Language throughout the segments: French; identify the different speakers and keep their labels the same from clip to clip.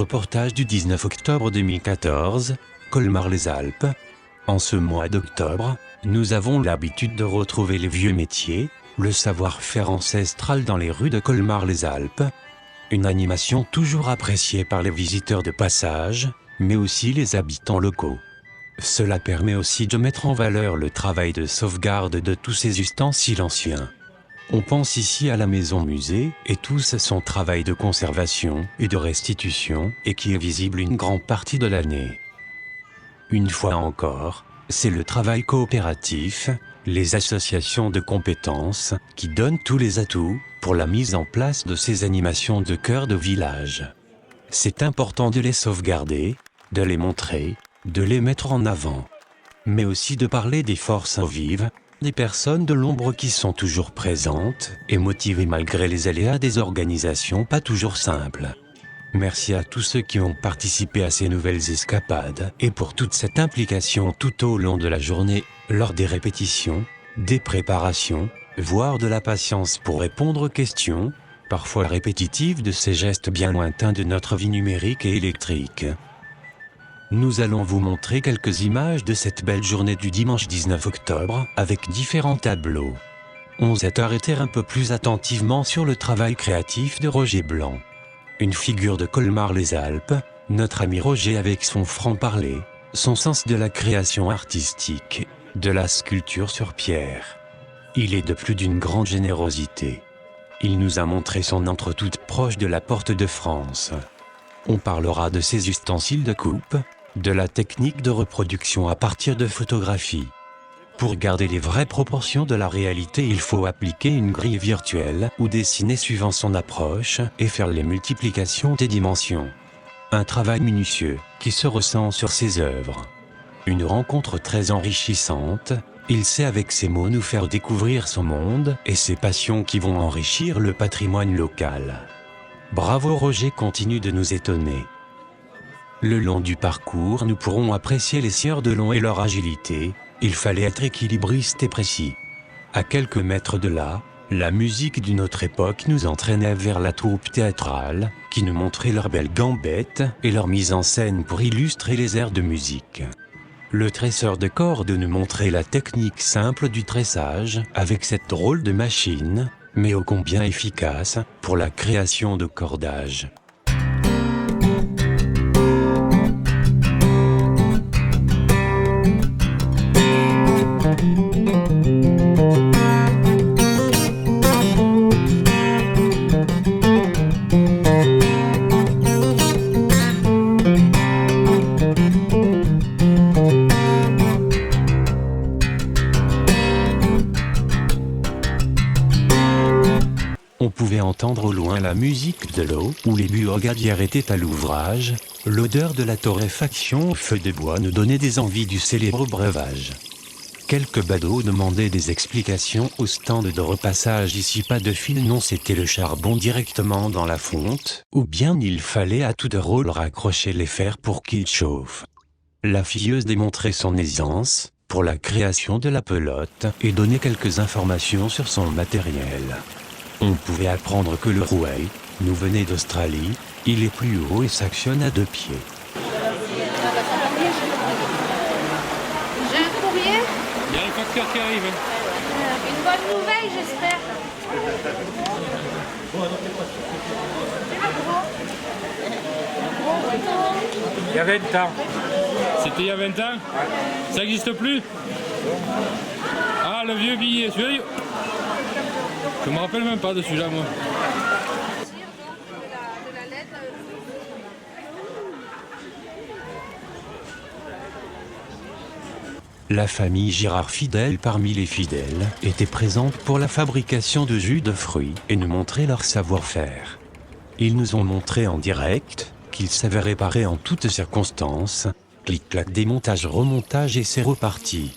Speaker 1: Reportage du 19 octobre 2014, Colmar-les-Alpes. En ce mois d'octobre, nous avons l'habitude de retrouver les vieux métiers, le savoir-faire ancestral dans les rues de Colmar-les-Alpes. Une animation toujours appréciée par les visiteurs de passage, mais aussi les habitants locaux. Cela permet aussi de mettre en valeur le travail de sauvegarde de tous ces ustensiles anciens. On pense ici à la maison-musée et tout son travail de conservation et de restitution et qui est visible une grande partie de l'année. Une fois encore, c'est le travail coopératif, les associations de compétences, qui donnent tous les atouts pour la mise en place de ces animations de cœur de village. C'est important de les sauvegarder, de les montrer, de les mettre en avant. Mais aussi de parler des forces vives, des personnes de l'ombre qui sont toujours présentes et motivées malgré les aléas des organisations pas toujours simples. Merci à tous ceux qui ont participé à ces nouvelles escapades et pour toute cette implication tout au long de la journée, lors des répétitions, des préparations, voire de la patience pour répondre aux questions, parfois répétitives de ces gestes bien lointains de notre vie numérique et électrique. Nous allons vous montrer quelques images de cette belle journée du dimanche 19 octobre avec différents tableaux. On s'est arrêté un peu plus attentivement sur le travail créatif de Roger Blanc. Une figure de Colmar-les-Alpes, notre ami Roger avec son franc-parler, son sens de la création artistique, de la sculpture sur pierre. Il est de plus d'une grande générosité. Il nous a montré son antre toute proche de la porte de France. On parlera de ses ustensiles de coupe, de la technique de reproduction à partir de photographies. Pour garder les vraies proportions de la réalité, il faut appliquer une grille virtuelle ou dessiner suivant son approche et faire les multiplications des dimensions. Un travail minutieux qui se ressent sur ses œuvres. Une rencontre très enrichissante, il sait avec ses mots nous faire découvrir son monde et ses passions qui vont enrichir le patrimoine local. Bravo Roger, continue de nous étonner. Le long du parcours, nous pourrons apprécier les sieurs de long et leur agilité. Il fallait être équilibriste et précis. À quelques mètres de là, la musique d'une autre époque nous entraînait vers la troupe théâtrale, qui nous montrait leurs belles gambettes et leur mise en scène pour illustrer les airs de musique. Le tresseur de cordes nous montrait la technique simple du tressage, avec cette drôle de machine, mais ô combien efficace, pour la création de cordages. On pouvait entendre au loin la musique de l'eau, où les burgadières étaient à l'ouvrage, l'odeur de la torréfaction au feu de bois nous donnait des envies du célèbre breuvage. Quelques badauds demandaient des explications au stand de repassage ici pas de fil, non c'était le charbon directement dans la fonte, ou bien il fallait à tout rôle raccrocher les fers pour qu'ils chauffent. La filleuse démontrait son aisance pour la création de la pelote et donnait quelques informations sur son matériel. On pouvait apprendre que le rouet nous venait d'Australie, il est plus haut et s'actionne à 2 pieds.
Speaker 2: J'ai un courrier.
Speaker 3: Il y a le facteur qui arrive.
Speaker 2: Une bonne nouvelle, j'espère.
Speaker 3: Il y a 20 ans. C'était il y a 20 ans? Ça n'existe plus? Ah, le vieux billet, celui-là. Je me rappelle même pas de celui-là, moi.
Speaker 1: La famille Girard fidèle parmi les fidèles était présente pour la fabrication de jus de fruits et nous montrait leur savoir-faire. Ils nous ont montré en direct qu'ils savaient réparer en toutes circonstances. Clic-clac, démontage, remontage et c'est reparti.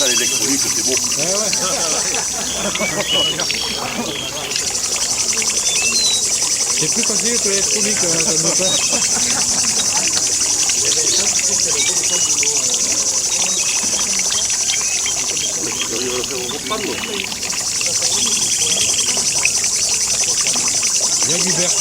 Speaker 4: ça l'électronique, c'est beau.
Speaker 3: C'est plus facile que l'électronique, ça me fait. Viens Gilbert.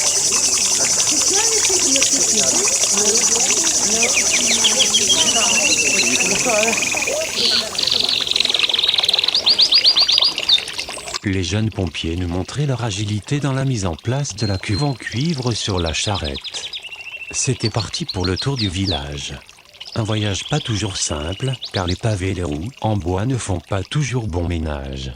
Speaker 1: Les jeunes pompiers nous montraient leur agilité dans la mise en place de la cuve en cuivre sur la charrette. C'était parti pour le tour du village. Un voyage pas toujours simple, car les pavés et les roues en bois ne font pas toujours bon ménage.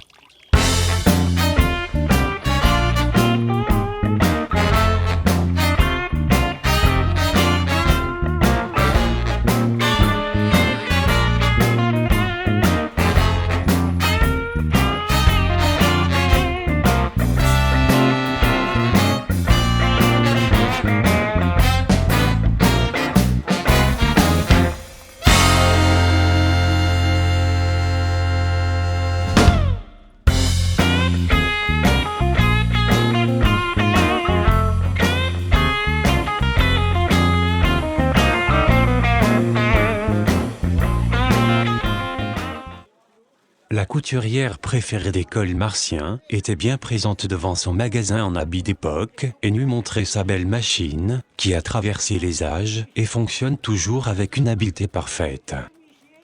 Speaker 1: La couturière préférée des cols martiens était bien présente devant son magasin en habit d'époque et nous montrait sa belle machine qui a traversé les âges et fonctionne toujours avec une habileté parfaite.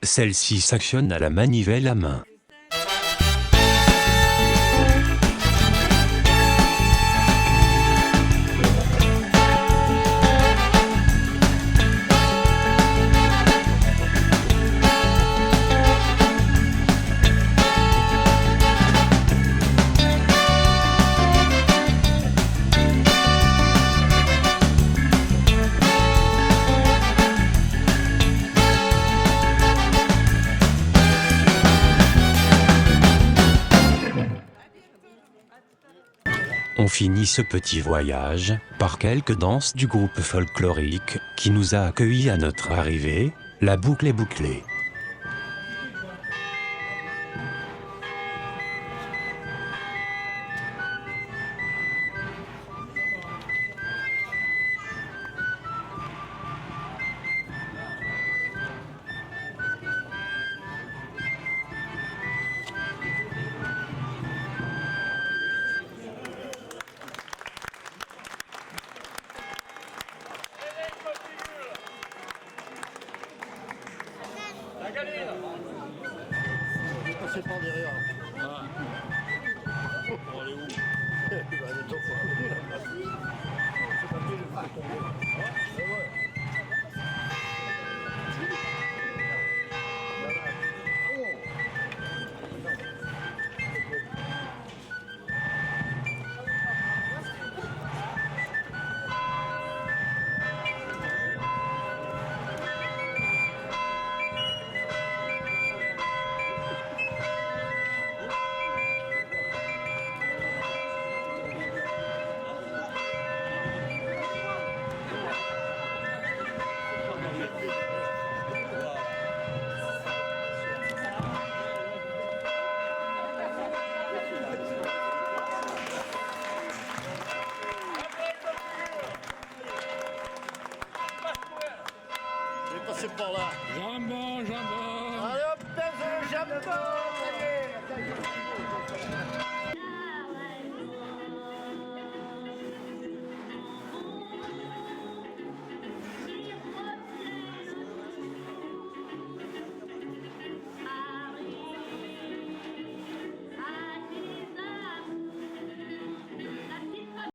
Speaker 1: Celle-ci s'actionne à la manivelle à main. On finit ce petit voyage par quelques danses du groupe folklorique qui nous a accueillis à notre arrivée. La boucle est bouclée.
Speaker 5: C'est par derrière. Ah. Pour aller où? C'est par là.
Speaker 3: Jambon, jambon.
Speaker 5: Allez hop, jambon.